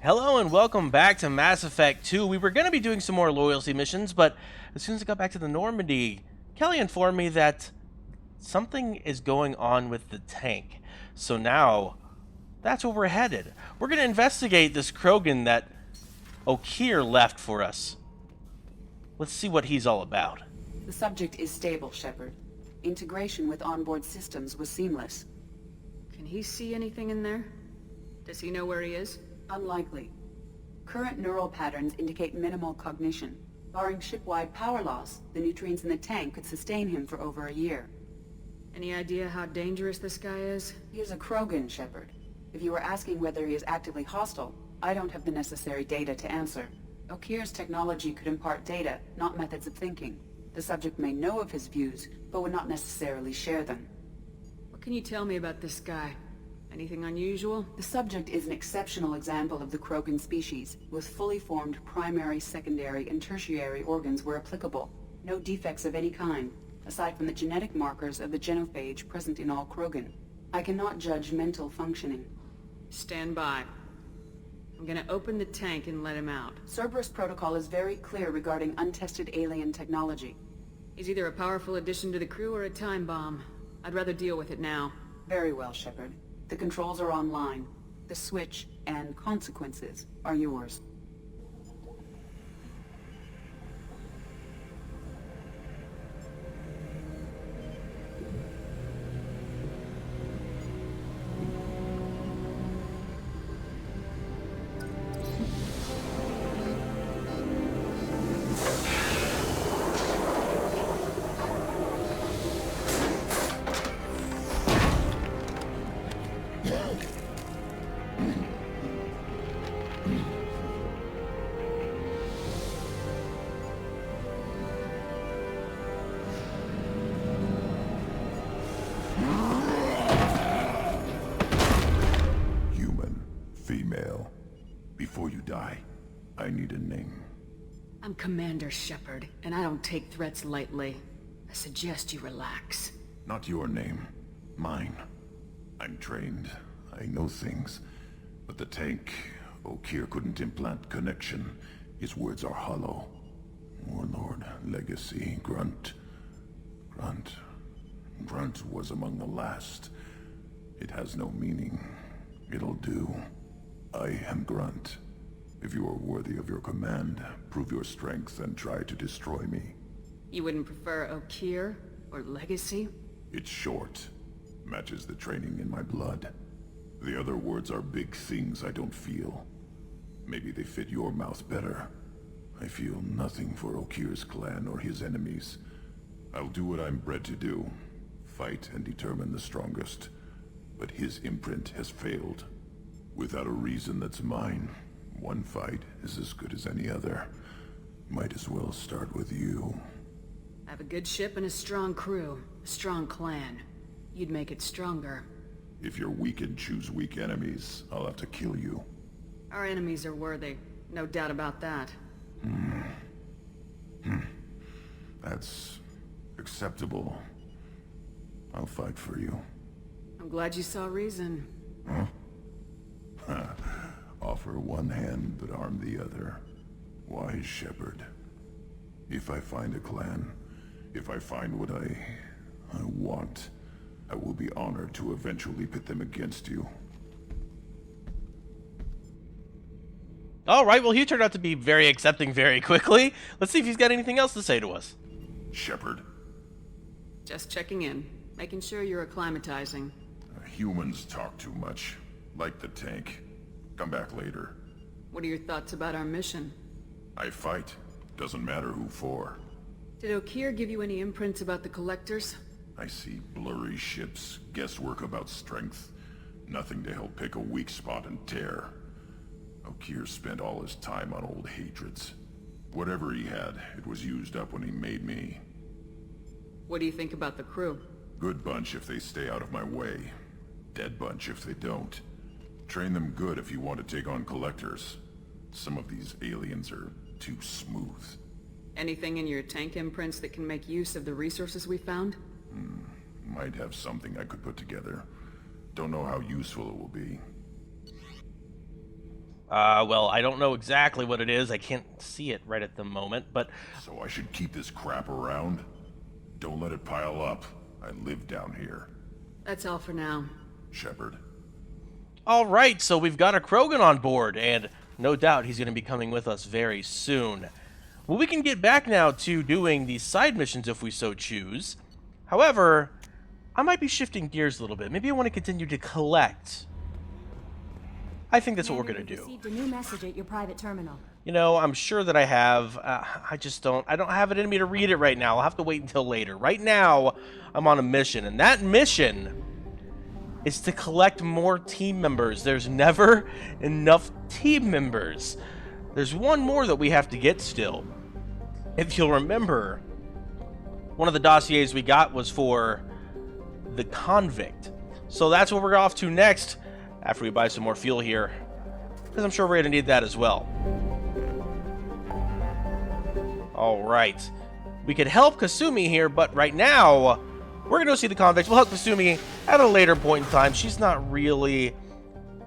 Hello and welcome back to Mass Effect 2. We were going to be doing some more loyalty missions, but as soon as I got back to the Normandy, Kelly informed me that something is going on with the tank. So now, that's where we're headed. We're going to investigate this Krogan that Okeer left for us. Let's see what he's all about. The subject is stable, Shepard. Integration with onboard systems was seamless. Can he see anything in there? Does he know where he is? Unlikely. Current neural patterns indicate minimal cognition. Barring ship-wide power loss, the nutrients in the tank could sustain him for over a year. Any idea how dangerous this guy is? He is a Krogan, Shepard. If you were asking whether he is actively hostile, I don't have the necessary data to answer. Okeer's technology could impart data, not methods of thinking. The subject may know of his views, but would not necessarily share them. What can you tell me about this guy? Anything unusual? The subject is an exceptional example of the Krogan species, with fully formed primary, secondary, and tertiary organs where applicable. No defects of any kind, aside from the genetic markers of the genophage present in all Krogan. I cannot judge mental functioning. Stand by. I'm gonna open the tank and let him out. Cerberus protocol is very clear regarding untested alien technology. He's either a powerful addition to the crew or a time bomb. I'd rather deal with it now. Very well, Shepard. The controls are online. The switch and consequences are yours. Female. Before you die, I need a name. I'm Commander Shepard, and I don't take threats lightly. I suggest you relax. Not your name. Mine. I'm trained. I know things. But the tank, Okeer couldn't implant connection. His words are hollow. Warlord, Legacy, Grunt. Grunt was among the last. It has no meaning. It'll do. I am Grunt. If you are worthy of your command, prove your strength and try to destroy me. You wouldn't prefer Okeer or Legacy? It's short. Matches the training in my blood. The other words are big things I don't feel. Maybe they fit your mouth better. I feel nothing for Okeer's clan or his enemies. I'll do what I'm bred to do. Fight and determine the strongest. But his imprint has failed. Without a reason that's mine, one fight is as good as any other. Might as well start with you. I have a good ship and a strong crew. A strong clan. You'd make it stronger. If you're weak and choose weak enemies, I'll have to kill you. Our enemies are worthy. No doubt about that. That's acceptable. I'll fight for you. I'm glad you saw reason. Offer one hand, but arm the other. Wise Shepherd. If I find a clan, if I find what I want, I will be honored to eventually pit them against you. Alright, well, he turned out to be very accepting very quickly. Let's see if he's got anything else to say to us. Shepherd, Just checking in. Making sure you're acclimatizing. humans talk too much. Like the tank. Come back later. What are your thoughts about our mission? I fight. Doesn't matter who for. Did Okeer give you any imprints about the Collectors? I see blurry ships, guesswork about strength. Nothing to help pick a weak spot and tear. Okeer spent all his time on old hatreds. Whatever he had, it was used up when he made me. What do you think about the crew? Good bunch if they stay out of my way. Dead bunch if they don't. Train them good if you want to take on Collectors. Some of these aliens are too smooth. Anything in your tank imprints that can make use of the resources we found? Might have something I could put together. Don't know how useful it will be. Well, I don't know exactly what it is. I can't see it right at the moment, but... So I should keep this crap around? Don't let it pile up. I live down here. That's all for now. Shepard. Alright, so we've got a Krogan on board, and no doubt he's going to be coming with us very soon. Well, we can get back now to doing these side missions if we so choose. However, I might be shifting gears a little bit. Maybe I want to continue to collect. I think that's what we're going to do. Received a new message at your private terminal. You know, I'm sure that I have. I don't have it in me to read it right now. I'll have to wait until later. Right now, I'm on a mission, and that mission is to collect more team members. There's never enough team members. There's one more that we have to get still. If you'll remember, one of the dossiers we got was for the convict. So that's what we're off to next after we buy some more fuel here, because I'm sure we're going to need that as well. Alright. We could help Kasumi here, but right now, we're going to go see the convict. We'll help Kasumi at a later point in time. She's not really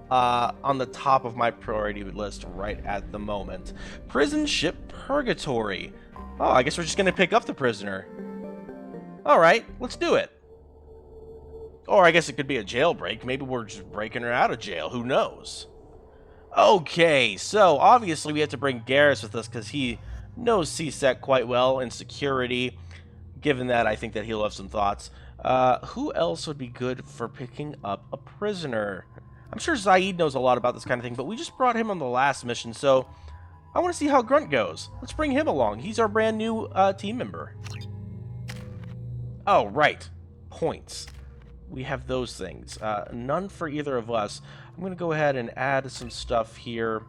on the top of my priority list right at the moment. Prison ship Purgatory. Oh, I guess we're just going to pick up the prisoner. Alright, let's do it. Or I guess it could be a jailbreak. Maybe we're just breaking her out of jail. Who knows? Okay, so obviously we have to bring Garrus with us because he knows CSEC quite well in security. Given that, I think that he'll have some thoughts. Who else would be good for picking up a prisoner? I'm sure Zaid knows a lot about this kind of thing, but we just brought him on the last mission, so I want to see how Grunt goes. Let's bring him along. He's our brand new team member. Oh, right. Points. We have those things. None for either of us. I'm going to go ahead and add some stuff here.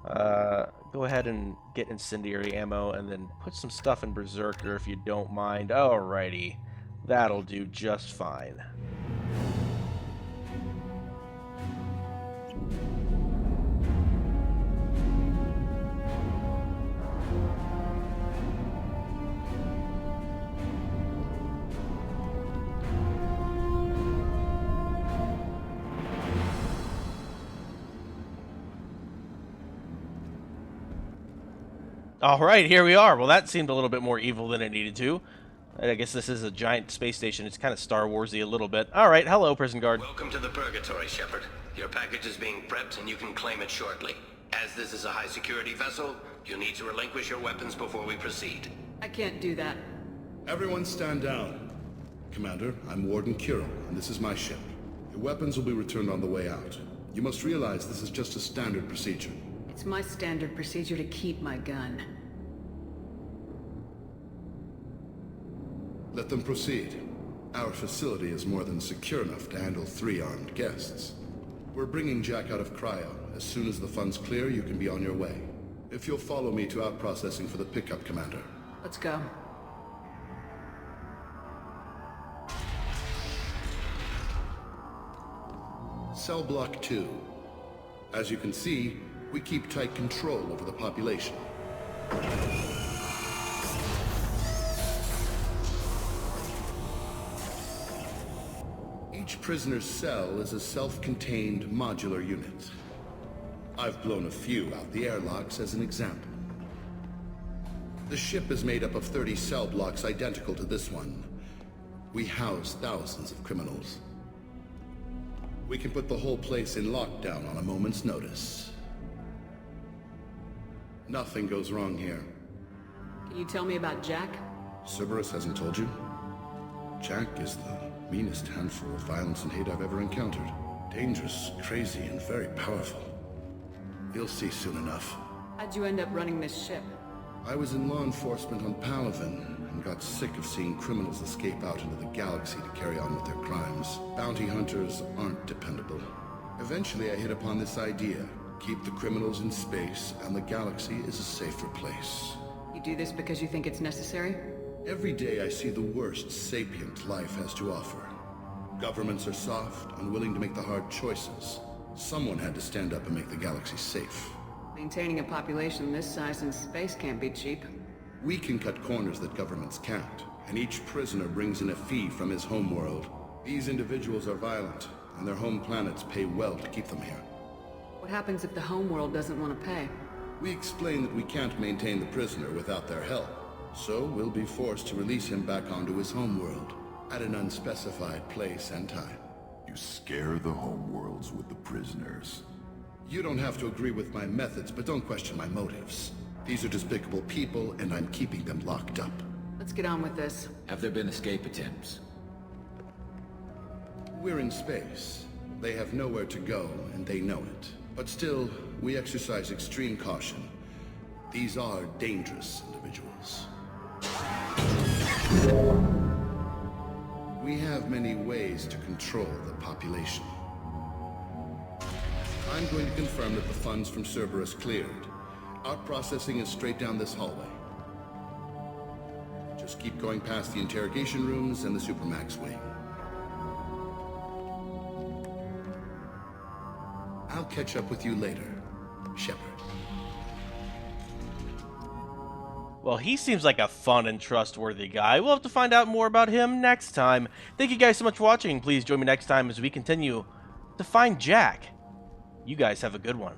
Go ahead and get incendiary ammo and then put some stuff in Berserker if you don't mind. Alrighty. That'll do just fine. Alright, here we are. Well, that seemed a little bit more evil than it needed to. I guess this is a giant space station. It's kind of Star Wars-y a little bit. Alright, hello, prison guard. Welcome to the Purgatory, Shepard. Your package is being prepped and you can claim it shortly. As this is a high-security vessel, you'll need to relinquish your weapons before we proceed. I can't do that. Everyone stand down. Commander, I'm Warden Kirill, and this is my ship. Your weapons will be returned on the way out. You must realize this is just a standard procedure. It's my standard procedure to keep my gun. Let them proceed. Our facility is more than secure enough to handle 3 armed guests. We're bringing Jack out of cryo. As soon as the funds clear, you can be on your way. If you'll follow me to out-processing for the pickup, Commander. Let's go. Cell Block 2. As you can see, we keep tight control over the population. Each prisoner's cell is a self-contained modular unit. I've blown a few out the airlocks as an example. The ship is made up of 30 cell blocks identical to this one. We house thousands of criminals. We can put the whole place in lockdown on a moment's notice. Nothing goes wrong here. Can you tell me about Jack? Cerberus hasn't told you? Jack is the meanest handful of violence and hate I've ever encountered. Dangerous, crazy, and very powerful. You'll see soon enough. How'd you end up running this ship? I was in law enforcement on Palaven and got sick of seeing criminals escape out into the galaxy to carry on with their crimes. Bounty hunters aren't dependable. Eventually I hit upon this idea. Keep the criminals in space and the galaxy is a safer place. You do this because you think it's necessary? Every day I see the worst sapient life has to offer. Governments are soft, unwilling to make the hard choices. Someone had to stand up and make the galaxy safe. Maintaining a population this size in space can't be cheap. We can cut corners that governments can't, and each prisoner brings in a fee from his homeworld. These individuals are violent, and their home planets pay well to keep them here. What happens if the homeworld doesn't want to pay? We explain that we can't maintain the prisoner without their help, so we'll be forced to release him back onto his homeworld at an unspecified place and time. You scare the homeworlds with the prisoners. You don't have to agree with my methods, but don't question my motives. These are despicable people, and I'm keeping them locked up. Let's get on with this. Have there been escape attempts? We're in space. They have nowhere to go, and they know it. But still, we exercise extreme caution. These are dangerous individuals. We have many ways to control the population. I'm going to confirm that the funds from Cerberus cleared. Our processing is straight down this hallway. Just keep going past the interrogation rooms and the Supermax wing. I'll catch up with you later, Shepard. Well, he seems like a fun and trustworthy guy. We'll have to find out more about him next time. Thank you guys so much for watching. Please join me next time as we continue to find Jack. You guys have a good one.